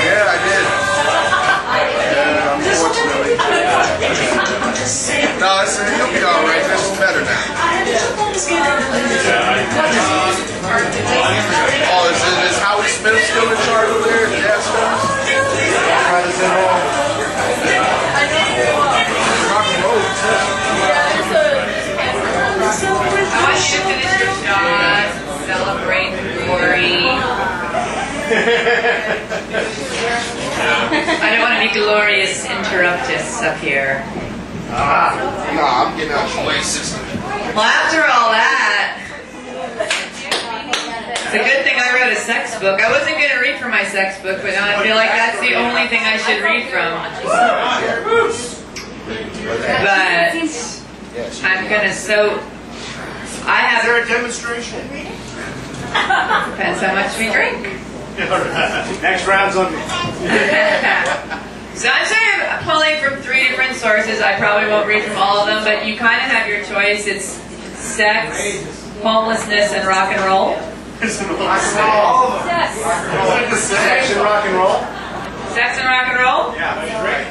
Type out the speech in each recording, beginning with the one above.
Yeah, I did. Yeah, unfortunately. No, I said he'll be all right. This is better now. Oh, is Howard Smith still in charge over there? Jazz Stars? Rock and roll. I want you to finish your shot, celebrate glory. I don't want to be glorious interruptus up here. No, I'm getting out the way system. Well, after all that, it's a good thing I wrote a sex book. I wasn't going to read from my sex book, but now I feel like that's the only thing I should read from. But I'm going to I have... Is there a demonstration? Depends how much we drink. Next round's on me. So I'm sort of pulling from 3 different sources. I probably won't read from all of them, but you kind of have your choice. It's sex, homelessness, and rock and roll. Sex and rock and roll? Sex and rock and roll? Yeah, that's great.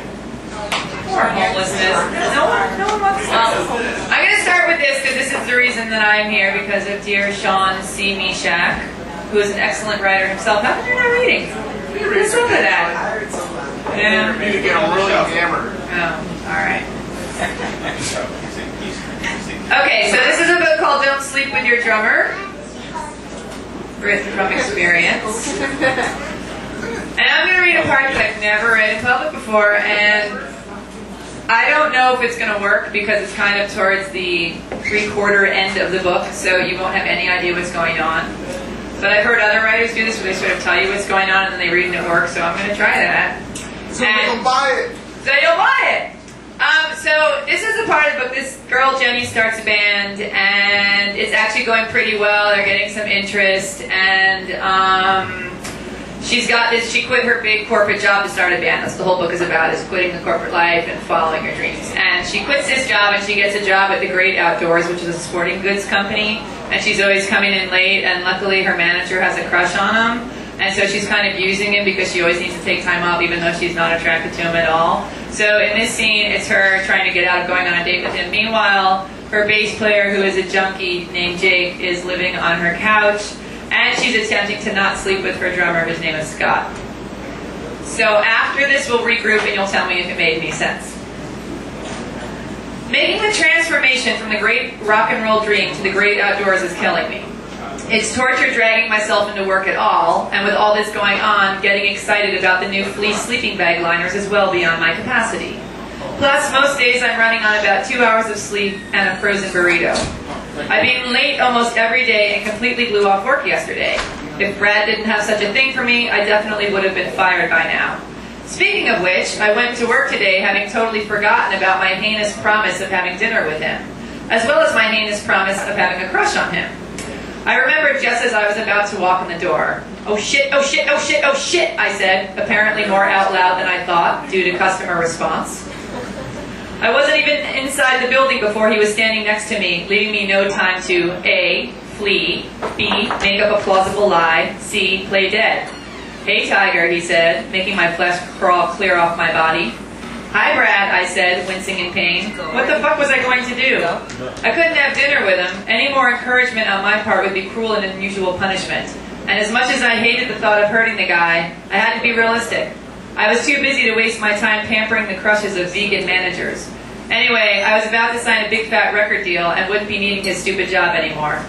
Or homelessness. No one wants to. I'm going to start with this because this is the reason that I'm here, because of dear Sean C. Meshach, who is an excellent writer himself. How come you're not reading? What's up with that? Yeah. You need to get him really hammered. Oh, alright. Okay, so this is a book called Don't Sleep with Your Drummer, written from experience. And I'm going to read a part that I've never read in public before, and I don't know if it's going to work because it's kind of towards the 3/4 end of the book, so you won't have any idea what's going on. But I've heard other writers do this where they sort of tell you what's going on and then they read and it works, so I'm going to try that. So you'll buy it. So you'll buy it. So this is a part of the book. This girl, Jenny, starts a band, and it's actually going pretty well. They're getting some interest, and she's got this. She quit her big corporate job to start a band. That's what the whole book is about, is quitting the corporate life and following your dreams. And she quits this job, and she gets a job at the Great Outdoors, which is a sporting goods company. And she's always coming in late, and luckily her manager has a crush on him. And so she's kind of using him because she always needs to take time off even though she's not attracted to him at all. So in this scene, it's her trying to get out of going on a date with him. Meanwhile, her bass player, who is a junkie named Jake, is living on her couch, and she's attempting to not sleep with her drummer, whose name is Scott. So after this, we'll regroup and you'll tell me if it made any sense. Making the transformation from the great rock and roll dream to the great outdoors is killing me. It's torture dragging myself into work at all, and with all this going on, getting excited about the new fleece sleeping bag liners is well beyond my capacity. Plus, most days I'm running on about 2 hours of sleep and a frozen burrito. I've been late almost every day and completely blew off work yesterday. If Brad didn't have such a thing for me, I definitely would have been fired by now. Speaking of which, I went to work today having totally forgotten about my heinous promise of having dinner with him, as well as my heinous promise of having a crush on him. I remembered just as I was about to walk in the door. "Oh shit, oh shit, oh shit, oh shit," I said, apparently more out loud than I thought, due to customer response. I wasn't even inside the building before he was standing next to me, leaving me no time to A, flee, B, make up a plausible lie, C, play dead. "Hey, Tiger," he said, making my flesh crawl clear off my body. "Hi, Brad," I said, wincing in pain. What the fuck was I going to do? I couldn't have dinner with him. Any more encouragement on my part would be cruel and unusual punishment. And as much as I hated the thought of hurting the guy, I had to be realistic. I was too busy to waste my time pampering the crushes of vegan managers. Anyway, I was about to sign a big fat record deal and wouldn't be needing his stupid job anymore.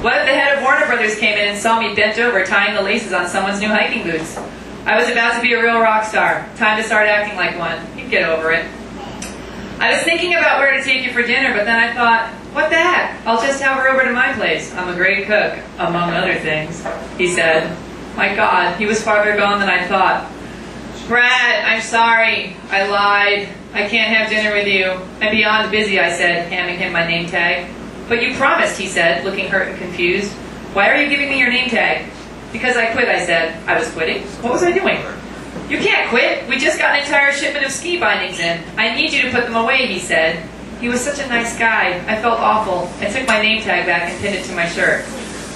What if the head of Warner Brothers came in and saw me bent over tying the laces on someone's new hiking boots? I was about to be a real rock star. Time to start acting like one. You'd get over it. I was thinking about where to take you for dinner, but then I thought, what the heck? I'll just have her over to my place. I'm a great cook, among other things, he said. My God, he was farther gone than I thought. Brad, I'm sorry. I lied. I can't have dinner with you. I'm beyond busy, I said, handing him my name tag. But you promised, he said, looking hurt and confused. Why are you giving me your name tag? Because I quit, I said. I was quitting? What was I doing? You can't quit. We just got an entire shipment of ski bindings in. I need you to put them away, he said. He was such a nice guy. I felt awful. I took my name tag back and pinned it to my shirt.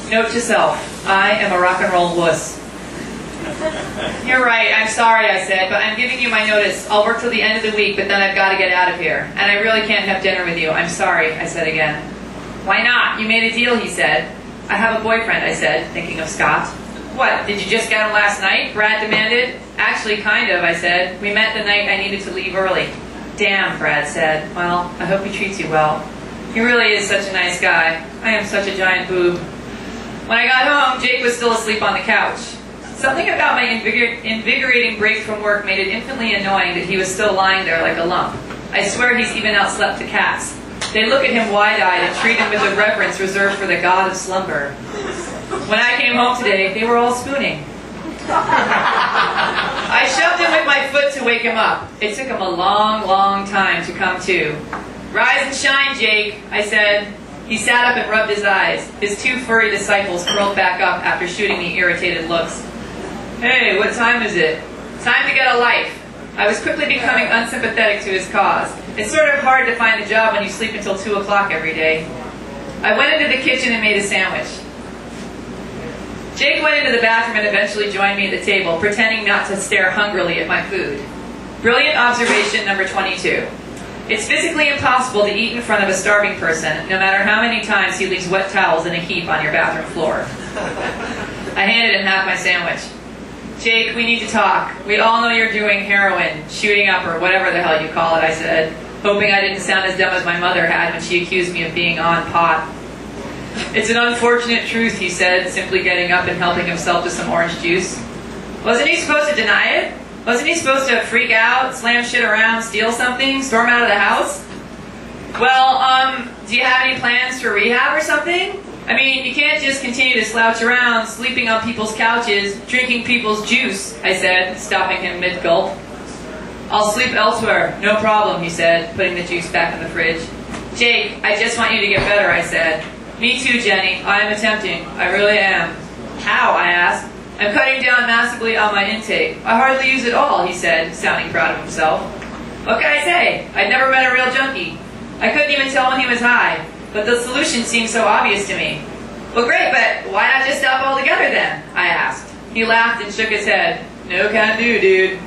Note to self, I am a rock and roll wuss. You're right, I'm sorry, I said, but I'm giving you my notice. I'll work till the end of the week, but then I've got to get out of here. And I really can't have dinner with you. I'm sorry, I said again. Why not? You made a deal, he said. I have a boyfriend, I said, thinking of Scott. What, did you just get him last night? Brad demanded. Actually, kind of, I said. We met the night I needed to leave early. Damn, Brad said. Well, I hope he treats you well. He really is such a nice guy. I am such a giant boob. When I got home, Jake was still asleep on the couch. Something about my invigorating break from work made it infinitely annoying that he was still lying there like a lump. I swear he's even outslept the cats. They look at him wide-eyed and treat him with the reverence reserved for the god of slumber. When I came home today, they were all spooning. I shoved him with my foot to wake him up. It took him a long, long time to come to. Rise and shine, Jake, I said. He sat up and rubbed his eyes. His two furry disciples curled back up after shooting me irritated looks. Hey, what time is it? Time to get a life. I was quickly becoming unsympathetic to his cause. It's sort of hard to find a job when you sleep until 2 o'clock every day. I went into the kitchen and made a sandwich. Jake went into the bathroom and eventually joined me at the table, pretending not to stare hungrily at my food. Brilliant observation number 22. It's physically impossible to eat in front of a starving person, no matter how many times he leaves wet towels in a heap on your bathroom floor. I handed him half my sandwich. Jake, we need to talk. We all know you're doing heroin, shooting up, or whatever the hell you call it, I said, hoping I didn't sound as dumb as my mother had when she accused me of being on pot. It's an unfortunate truth, he said, simply getting up and helping himself to some orange juice. Wasn't he supposed to deny it? Wasn't he supposed to freak out, slam shit around, steal something, storm out of the house? Well, do you have any plans for rehab or something? I mean, you can't just continue to slouch around, sleeping on people's couches, drinking people's juice, I said, stopping him mid-gulp. I'll sleep elsewhere, no problem, he said, putting the juice back in the fridge. Jake, I just want you to get better, I said. Me too, Jenny. I am attempting. I really am. How? I asked. I'm cutting down massively on my intake. I hardly use it all, he said, sounding proud of himself. What can I say? I'd never met a real junkie. I couldn't even tell when he was high, but the solution seemed so obvious to me. Well, great, but why not just stop altogether then? I asked. He laughed and shook his head. No can do, dude.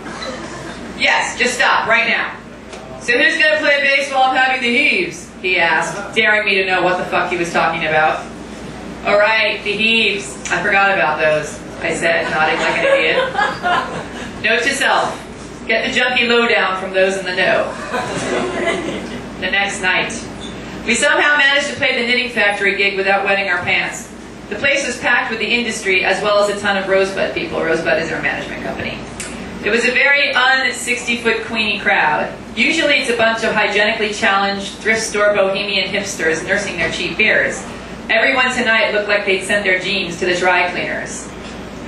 Yes, just stop, right now. So who's going to play bass while I'm having the heaves? He asked, daring me to know what the fuck he was talking about. All right, the heaves. I forgot about those, I said, nodding like an idiot. Note to self, get the junkie lowdown from those in the know. The next night, we somehow managed to play the knitting factory gig without wetting our pants. The place was packed with the industry as well as a ton of Rosebud people. Rosebud is our management company. It was a very un-60-foot Queenie crowd. Usually it's a bunch of hygienically challenged, thrift store bohemian hipsters nursing their cheap beers. Everyone tonight looked like they'd sent their jeans to the dry cleaners.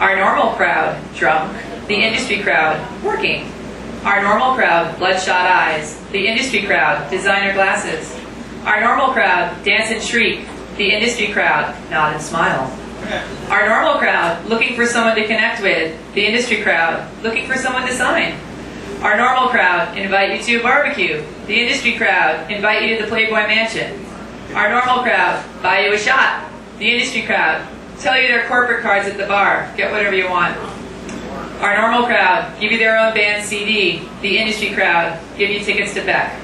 Our normal crowd, drunk. The industry crowd, working. Our normal crowd, bloodshot eyes. The industry crowd, designer glasses. Our normal crowd, dance and shriek. The industry crowd, nod and smile. Our normal crowd, looking for someone to connect with. The industry crowd, looking for someone to sign. Our normal crowd, invite you to a barbecue. The industry crowd, invite you to the Playboy Mansion. Our normal crowd, buy you a shot. The industry crowd, tell you their corporate cards at the bar. Get whatever you want. Our normal crowd, give you their own band CD. The industry crowd, give you tickets to Beck.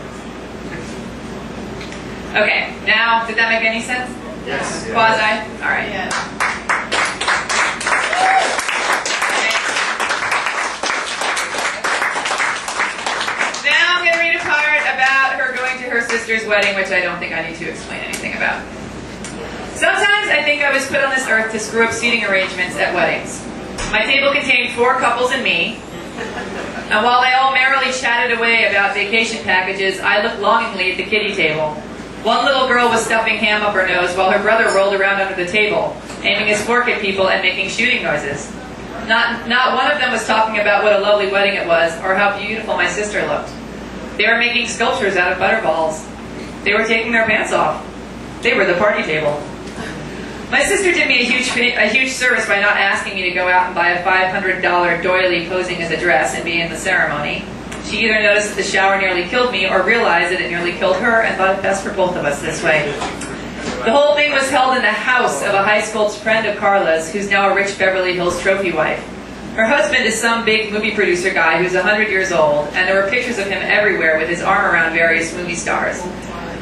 Okay, now, did that make any sense? Yes. Quasi? All right. Yeah. Now I'm going to read a part about her going to her sister's wedding, which I don't think I need to explain anything about. Sometimes I think I was put on this earth to screw up seating arrangements at weddings. My table contained 4 couples and me, and while they all merrily chatted away about vacation packages, I looked longingly at the kiddie table. One little girl was stuffing ham up her nose while her brother rolled around under the table, aiming his fork at people and making shooting noises. Not one of them was talking about what a lovely wedding it was or how beautiful my sister looked. They were making sculptures out of butterballs. They were taking their pants off. They were the party table. My sister did me a huge service by not asking me to go out and buy a $500 doily posing as a dress and be in the ceremony. She either noticed that the shower nearly killed me or realized that it nearly killed her and thought it best for both of us this way. The whole thing was held in the house of a high school friend of Carla's, who's now a rich Beverly Hills trophy wife. Her husband is some big movie producer guy who's 100 years old, and there were pictures of him everywhere with his arm around various movie stars.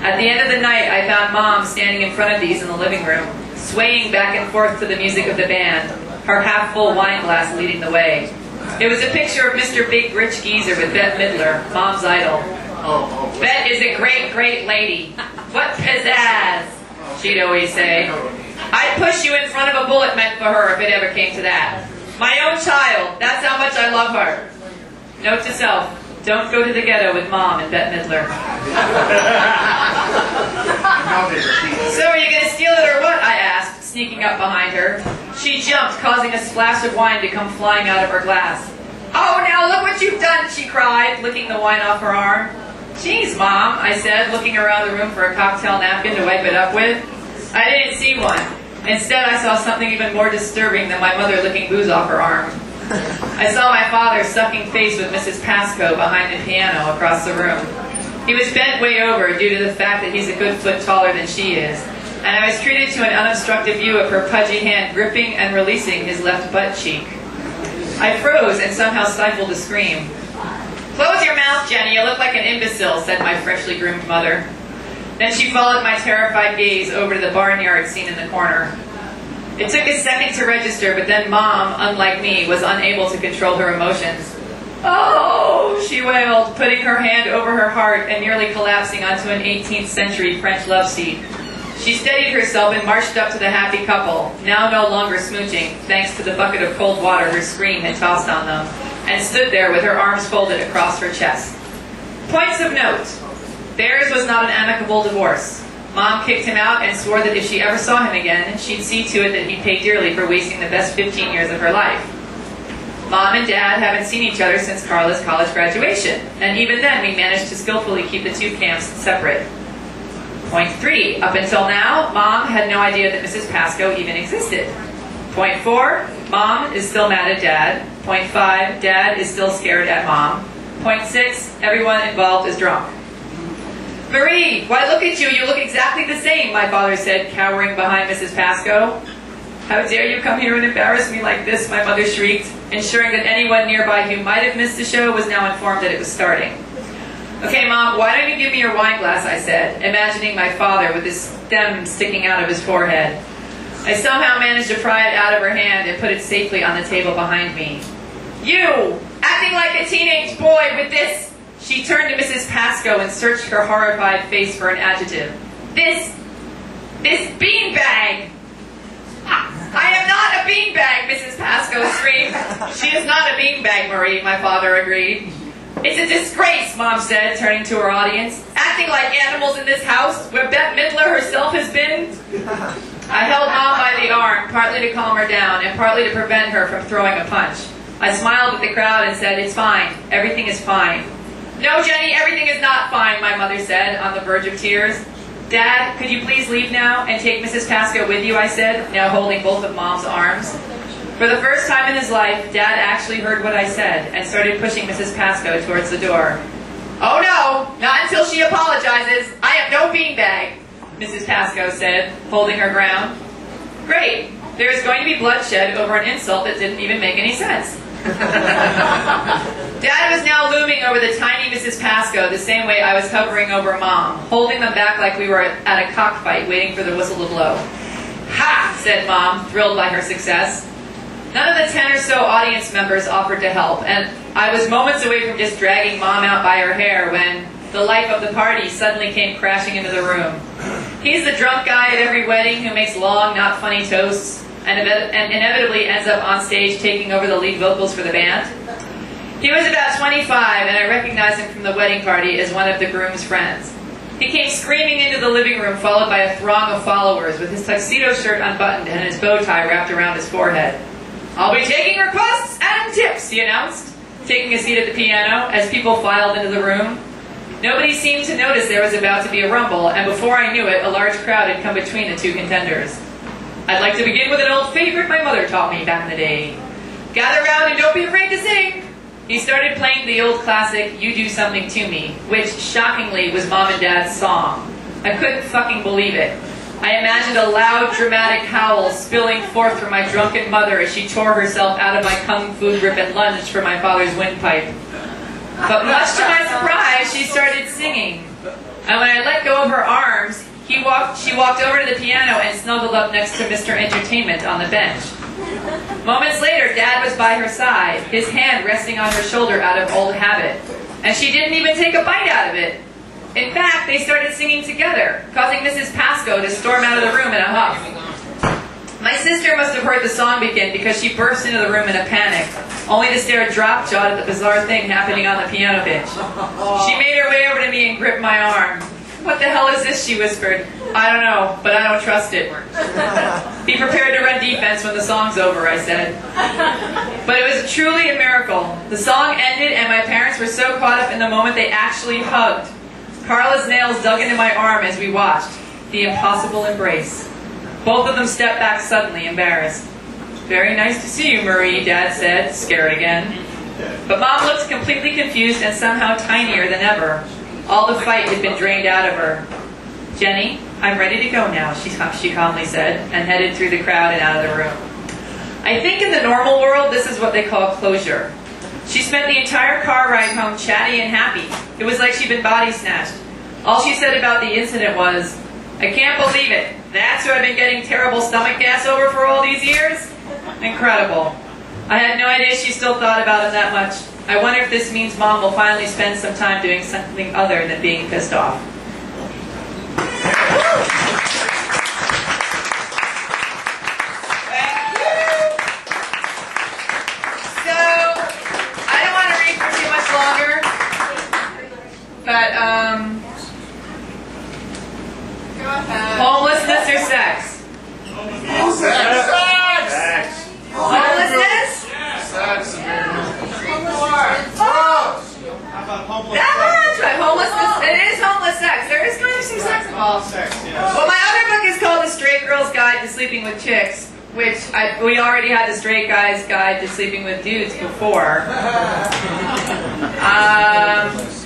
At the end of the night, I found Mom standing in front of these in the living room, swaying back and forth to the music of the band, her half-full wine glass leading the way. It was a picture of Mr. Big Rich Geezer with Bette Midler, Mom's idol. Bette is a great, great lady. What pizzazz, she'd always say. I'd push you in front of a bullet meant for her if it ever came to that. My own child, that's how much I love her. Note to self, don't go to the ghetto with Mom and Bette Midler. So are you going to steal it or what? I asked, sneaking up behind her. She jumped, causing a splash of wine to come flying out of her glass. Oh, now look what you've done, she cried, licking the wine off her arm. Geez, Mom, I said, looking around the room for a cocktail napkin to wipe it up with. I didn't see one. Instead, I saw something even more disturbing than my mother licking booze off her arm. I saw my father sucking face with Mrs. Pascoe behind the piano across the room. He was bent way over due to the fact that he's a good foot taller than she is, and I was treated to an unobstructed view of her pudgy hand gripping and releasing his left butt cheek. I froze and somehow stifled a scream. Close your mouth, Jenny, you look like an imbecile, said my freshly groomed mother. Then she followed my terrified gaze over to the barnyard scene in the corner. It took a second to register, but then Mom, unlike me, was unable to control her emotions. Oh, she wailed, putting her hand over her heart and nearly collapsing onto an 18th century French love seat. She steadied herself and marched up to the happy couple, now no longer smooching, thanks to the bucket of cold water her scream had tossed on them, and stood there with her arms folded across her chest. Points of note. Theirs was not an amicable divorce. Mom kicked him out and swore that if she ever saw him again, she'd see to it that he'd pay dearly for wasting the best 15 years of her life. Mom and Dad haven't seen each other since Carla's college graduation, and even then we managed to skillfully keep the two camps separate. Point 3. Up until now, Mom had no idea that Mrs. Pascoe even existed. Point 4. Mom is still mad at Dad. Point 5. Dad is still scared at Mom. Point 6. Everyone involved is drunk. Marie, why look at you, you look exactly the same, my father said, cowering behind Mrs. Pascoe. How dare you come here and embarrass me like this, my mother shrieked, ensuring that anyone nearby who might have missed the show was now informed that it was starting. Okay, Mom, why don't you give me your wine glass, I said, imagining my father with his stem sticking out of his forehead. I somehow managed to pry it out of her hand and put it safely on the table behind me. You, acting like a teenage boy with this... She turned to Mrs. Pascoe and searched her horrified face for an adjective. This beanbag! I am not a beanbag, Mrs. Pascoe screamed. She is not a beanbag, Marie, my father agreed. It's a disgrace, Mom said, turning to her audience. Acting like animals in this house, where Bette Midler herself has been. I held Mom by the arm, partly to calm her down, and partly to prevent her from throwing a punch. I smiled at the crowd and said, it's fine. Everything is fine. No, Jenny, everything is not fine, my mother said, on the verge of tears. Dad, could you please leave now and take Mrs. Pascoe with you, I said, now holding both of Mom's arms. For the first time in his life, Dad actually heard what I said and started pushing Mrs. Pascoe towards the door. Oh no, not until she apologizes. I am no beanbag, Mrs. Pascoe said, holding her ground. Great, there is going to be bloodshed over an insult that didn't even make any sense. Dad was now looming over the tiny Mrs. Pascoe the same way I was hovering over Mom, holding them back like we were at a cockfight waiting for the whistle to blow. Ha! Said Mom, thrilled by her success. None of the 10 or so audience members offered to help, and I was moments away from just dragging Mom out by her hair when the life of the party suddenly came crashing into the room. He's the drunk guy at every wedding who makes long, not funny toasts and inevitably ends up on stage taking over the lead vocals for the band. He was about 25, and I recognized him from the wedding party as one of the groom's friends. He came screaming into the living room, followed by a throng of followers, with his tuxedo shirt unbuttoned and his bow tie wrapped around his forehead. I'll be taking requests and tips, he announced, taking a seat at the piano as people filed into the room. Nobody seemed to notice there was about to be a rumble, and before I knew it, a large crowd had come between the two contenders. I'd like to begin with an old favorite my mother taught me back in the day. Gather round and don't be afraid to sing. He started playing the old classic, You Do Something To Me, which, shockingly, was Mom and Dad's song. I couldn't fucking believe it. I imagined a loud, dramatic howl spilling forth from my drunken mother as she tore herself out of my kung fu grip and lunged for my father's windpipe. But much to my surprise, she started singing. And when I let go of her arms, she walked over to the piano and snuggled up next to Mr. Entertainment on the bench. Moments later, Dad was by her side, his hand resting on her shoulder out of old habit. And she didn't even take a bite out of it. In fact, they started singing together, causing Mrs. Pascoe to storm out of the room in a huff. My sister must have heard the song begin because she burst into the room in a panic, only to stare drop-jawed at the bizarre thing happening on the piano bench. She made her way over to me and gripped my arm. "What the hell is this?" she whispered. "I don't know, but I don't trust it." "Be prepared to run defense when the song's over," I said. But it was truly a miracle. The song ended and my parents were so caught up in the moment they actually hugged. Carla's nails dug into my arm as we watched. The impossible embrace. Both of them stepped back suddenly, embarrassed. "Very nice to see you, Marie," Dad said, scared again. But Mom looked completely confused and somehow tinier than ever. All the fight had been drained out of her. "Jenny, I'm ready to go now," she calmly said, and headed through the crowd and out of the room. I think in the normal world, this is what they call closure. She spent the entire car ride home chatty and happy. It was like she'd been body snatched. All she said about the incident was, "I can't believe it. That's who I've been getting terrible stomach gas over for all these years? Incredible." I had no idea she still thought about him that much. I wonder if this means Mom will finally spend some time doing something other than being pissed off. But, homelessness or sex? Sex! Homelessness? Sex, man. How about homeless? That's right, homelessness. It is homeless sex. There is kind of some sex involved. Sex, yeah. Well, my other book is called The Straight Girl's Guide to Sleeping with Chicks, which we already had The Straight Guy's Guide to Sleeping with Dudes before.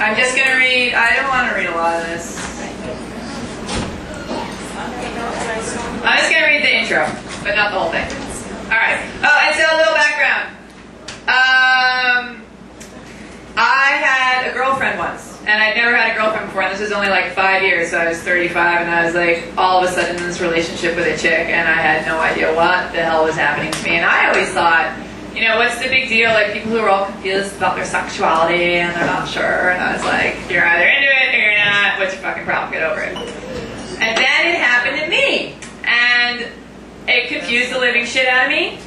I'm just going to read, I don't want to read a lot of this. I'm just going to read the intro, but not the whole thing. Alright. Oh, and so a little background. I had a girlfriend once, and I'd never had a girlfriend before, and this was only like 5 years, so I was 35, and I was like all of a sudden in this relationship with a chick, and I had no idea what the hell was happening to me, and I always thought, you know, what's the big deal? Like, people who are all confused about their sexuality and they're not sure. And I was like, you're either into it or you're not. What's your fucking problem? Get over it. And then it happened to me. And it confused the living shit out of me.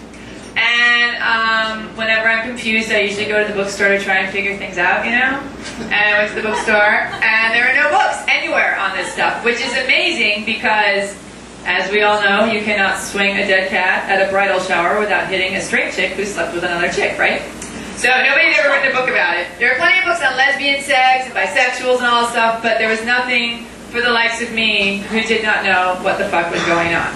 And whenever I'm confused, I usually go to the bookstore to try and figure things out, you know? And I went to the bookstore, and there are no books anywhere on this stuff, which is amazing because, as we all know, you cannot swing a dead cat at a bridal shower without hitting a straight chick who slept with another chick, right? So nobody's ever written a book about it. There are plenty of books on lesbian sex and bisexuals and all that stuff, but there was nothing for the likes of me who did not know what the fuck was going on.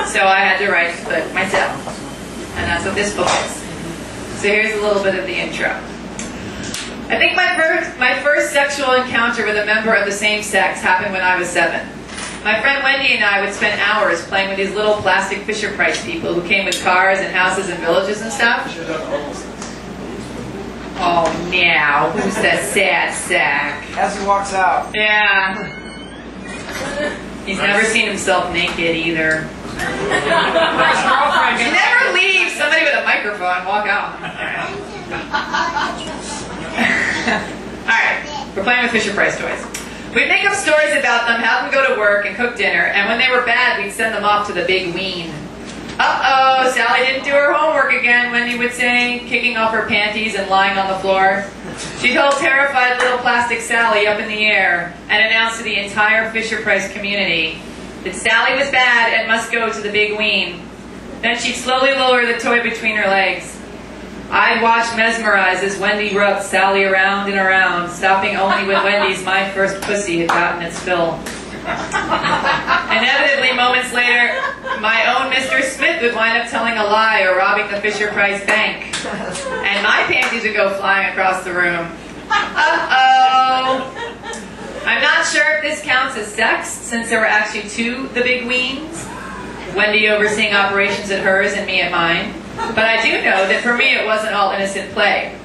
So I had to write the book myself. And that's what this book is. So here's a little bit of the intro. I think my first sexual encounter with a member of the same sex happened when I was 7. My friend Wendy and I would spend hours playing with these little plastic Fisher-Price people who came with cars and houses and villages and stuff. Oh, meow. Who's that sad sack? As he walks out. Yeah. He's never seen himself naked either. You never leave somebody with a microphone and walk out. Alright, we're playing with Fisher-Price toys. We'd make up stories about them, have them go to work and cook dinner, and when they were bad, we'd send them off to the big ween. Uh-oh, Sally didn't do her homework again, Wendy would say, kicking off her panties and lying on the floor. She'd hold terrified little plastic Sally up in the air and announce to the entire Fisher-Price community that Sally was bad and must go to the big ween. Then she'd slowly lower the toy between her legs. I'd watch mesmerized as Wendy rubbed Sally around and around, stopping only when Wendy's "my first pussy" had gotten its fill. Inevitably, moments later, my own Mr. Smith would wind up telling a lie or robbing the Fisher-Price Bank. And my panties would go flying across the room. Uh-oh. I'm not sure if this counts as sex, since there were actually two the big weens. Wendy overseeing operations at hers and me at mine. But I do know that for me it wasn't all innocent play.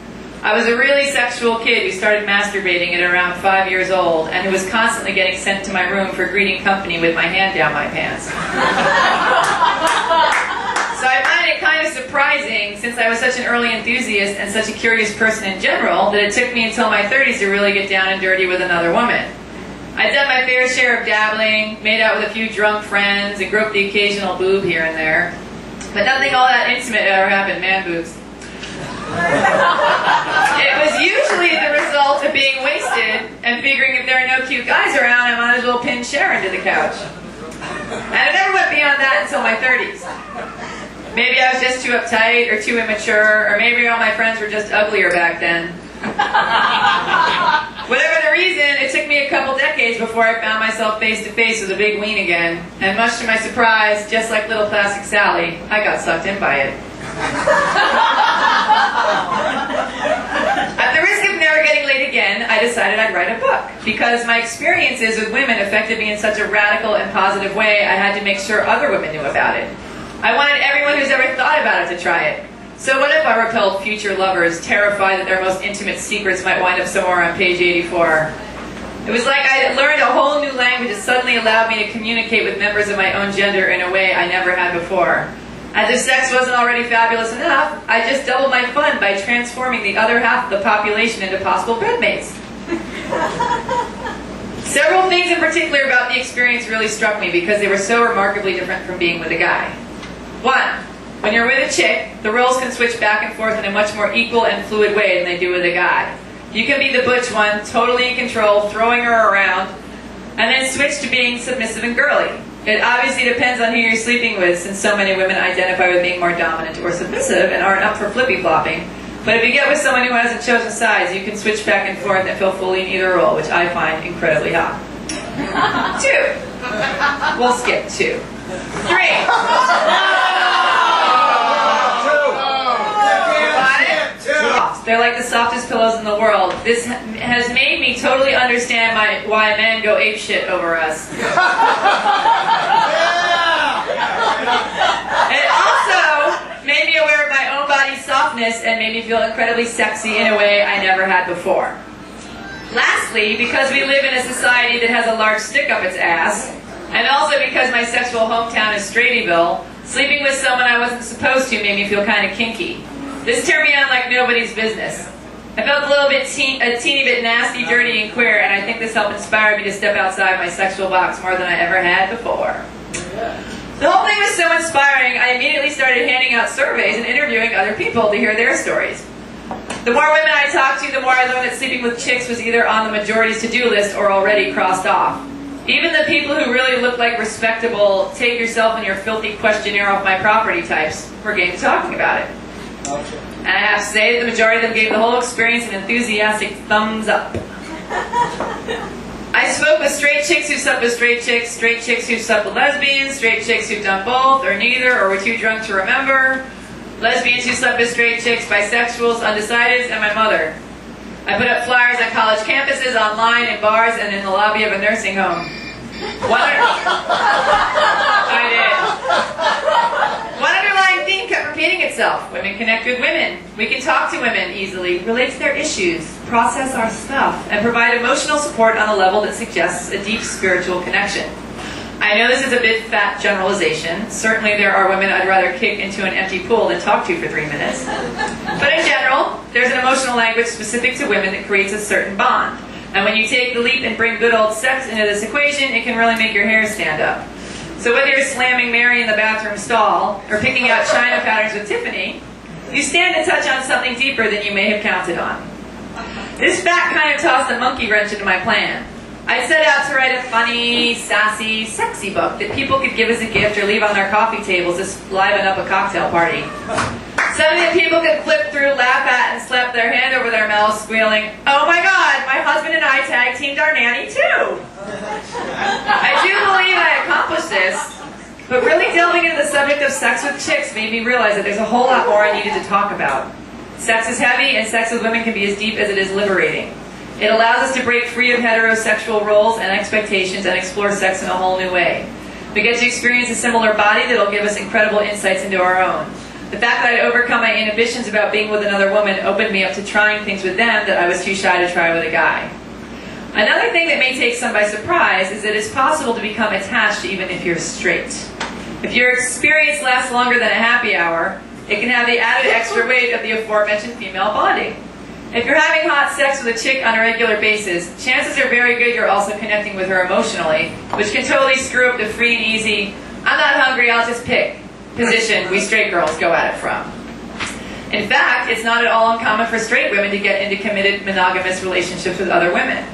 I was a really sexual kid who started masturbating at around 5 years old and who was constantly getting sent to my room for greeting company with my hand down my pants. So I find it kind of surprising, since I was such an early enthusiast and such a curious person in general, that it took me until my 30s to really get down and dirty with another woman. I'd done my fair share of dabbling, made out with a few drunk friends, and groped the occasional boob here and there. But nothing all that intimate ever happened, man boobs. It was usually the result of being wasted and figuring if there are no cute guys around, I might as well pin Sharon to the couch. And I never went beyond that until my 30s. Maybe I was just too uptight or too immature, or maybe all my friends were just uglier back then. Whatever the reason, it took me a couple decades before I found myself face to face with a big ween again. And much to my surprise, just like little Plastic Sally, I got sucked in by it. At the risk of never getting laid again, I decided I'd write a book. Because my experiences with women affected me in such a radical and positive way, I had to make sure other women knew about it. I wanted everyone who's ever thought about it to try it. So what if I repelled future lovers, terrified that their most intimate secrets might wind up somewhere on page 84? It was like I had learned a whole new language that suddenly allowed me to communicate with members of my own gender in a way I never had before. As if sex wasn't already fabulous enough, I just doubled my fun by transforming the other half of the population into possible bedmates. Several things in particular about the experience really struck me because they were so remarkably different from being with a guy. One, when you're with a chick, the roles can switch back and forth in a much more equal and fluid way than they do with a guy. You can be the butch one, totally in control, throwing her around, and then switch to being submissive and girly. It obviously depends on who you're sleeping with, since so many women identify with being more dominant or submissive and aren't up for flippy-flopping. But if you get with someone who hasn't chosen sides, you can switch back and forth and feel fully in either role, which I find incredibly hot. 2. We'll skip 2. 3. They're like the softest pillows in the world. This has made me totally understand why men go apeshit over us. It also made me aware of my own body's softness and made me feel incredibly sexy in a way I never had before. Lastly, because we live in a society that has a large stick up its ass, and also because my sexual hometown is Stradyville, sleeping with someone I wasn't supposed to made me feel kind of kinky. This turned me on like nobody's business. I felt a teeny bit nasty, dirty, and queer, and I think this helped inspire me to step outside my sexual box more than I ever had before. The whole thing was so inspiring, I immediately started handing out surveys and interviewing other people to hear their stories. The more women I talked to, the more I learned that sleeping with chicks was either on the majority's to-do list or already crossed off. Even the people who really look like respectable, take yourself and your filthy questionnaire off my property types were game to talking about it. And I have to say that the majority of them gave the whole experience an enthusiastic thumbs up. I spoke with straight chicks who slept with straight chicks who slept with lesbians, straight chicks who've done both, or neither, or were too drunk to remember, lesbians who slept with straight chicks, bisexuals, undecideds, and my mother. I put up flyers on college campuses, online, in bars, and in the lobby of a nursing home. I did. One underlying theme kept repeating itself. Women connect with women. We can talk to women easily, relate to their issues, process our stuff, and provide emotional support on a level that suggests a deep spiritual connection. I know this is a bit fat generalization. Certainly there are women I'd rather kick into an empty pool than talk to for 3 minutes. But in general, there's an emotional language specific to women that creates a certain bond. And when you take the leap and bring good old sex into this equation, it can really make your hair stand up. So whether you're slamming Mary in the bathroom stall or picking out china patterns with Tiffany, you stand to touch on something deeper than you may have counted on. This fact kind of tossed a monkey wrench into my plan. I set out to write a funny, sassy, sexy book that people could give as a gift or leave on their coffee tables to liven up a cocktail party. Something that people could flip through, laugh at, and slap their hand over their mouth, squealing, "Oh my God, my husband and I tag-teamed our nanny too!" I of sex with chicks made me realize that there's a whole lot more I needed to talk about. Sex is heavy, and sex with women can be as deep as it is liberating. It allows us to break free of heterosexual roles and expectations and explore sex in a whole new way. We get to experience a similar body that will give us incredible insights into our own. The fact that I'd overcome my inhibitions about being with another woman opened me up to trying things with them that I was too shy to try with a guy. Another thing that may take some by surprise is that it's possible to become attached even if you're straight. If your experience lasts longer than a happy hour, it can have the added extra weight of the aforementioned female bonding. If you're having hot sex with a chick on a regular basis, chances are very good you're also connecting with her emotionally, which can totally screw up the free and easy, I'm not hungry, I'll just pick position we straight girls go at it from. In fact, it's not at all uncommon for straight women to get into committed monogamous relationships with other women.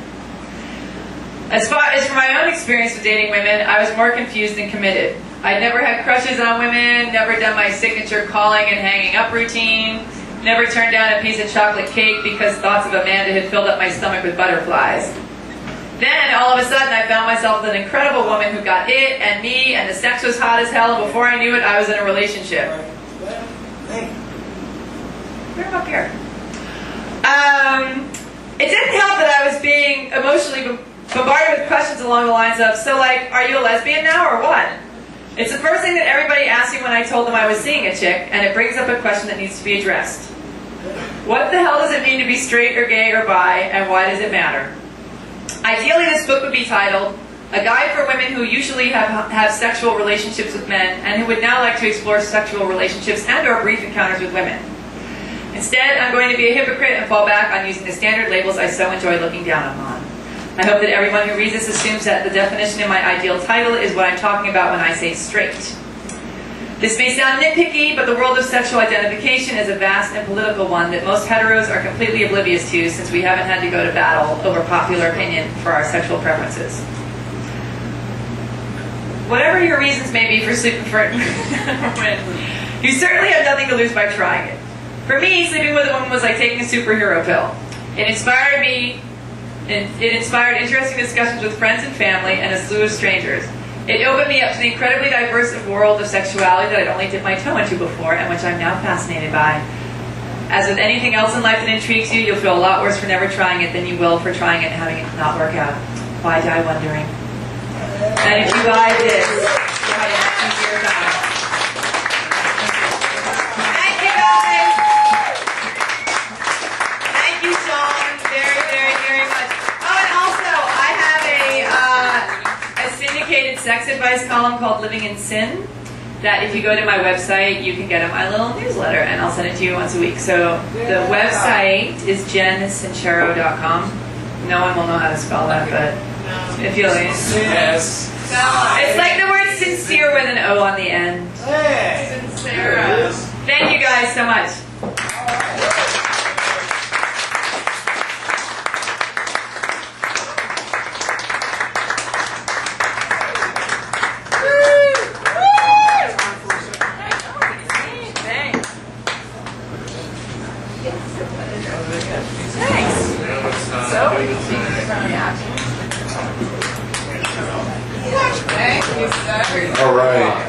As far as from my own experience with dating women, I was more confused than committed. I'd never had crushes on women, never done my signature calling and hanging up routine, never turned down a piece of chocolate cake because thoughts of Amanda had filled up my stomach with butterflies. Then, all of a sudden, I found myself with an incredible woman who got it and me, and the sex was hot as hell, and before I knew it, I was in a relationship. Put him up here. It didn't help that I was being emotionally bombarded with questions along the lines of, so like, are you a lesbian now, or what? It's the first thing that everybody asked me when I told them I was seeing a chick, and it brings up a question that needs to be addressed. What the hell does it mean to be straight or gay or bi, and why does it matter? Ideally, this book would be titled, A Guide for Women Who Usually have Sexual Relationships with Men, and who would now like to explore sexual relationships and or brief encounters with women. Instead, I'm going to be a hypocrite and fall back on using the standard labels I so enjoy looking down upon. I hope that everyone who reads this assumes that the definition in my ideal title is what I'm talking about when I say straight. This may sound nitpicky, but the world of sexual identification is a vast and political one that most heteros are completely oblivious to, since we haven't had to go to battle over popular opinion for our sexual preferences. Whatever your reasons may be for sleeping for a woman, you certainly have nothing to lose by trying it. For me, sleeping with a woman was like taking a superhero pill. It inspired me. It inspired interesting discussions with friends and family and a slew of strangers. It opened me up to the incredibly diverse world of sexuality that I'd only dipped my toe into before, and which I'm now fascinated by. As with anything else in life that intrigues you, you'll feel a lot worse for never trying it than you will for trying it and having it not work out. Why die wondering? And if you buy this, you'll have an easier time. Thank you guys! Thank you, Sean, very, very, very much. Oh, and also, I have a syndicated sex advice column called Living in Sin, that if you go to my website, you can get on my little newsletter, and I'll send it to you once a week. So the website is jensincero.com. No one will know how to spell that, but if you'll Yes. it's like the word sincere with an O on the end. Hey! Sincero. Thank you guys so much. All right.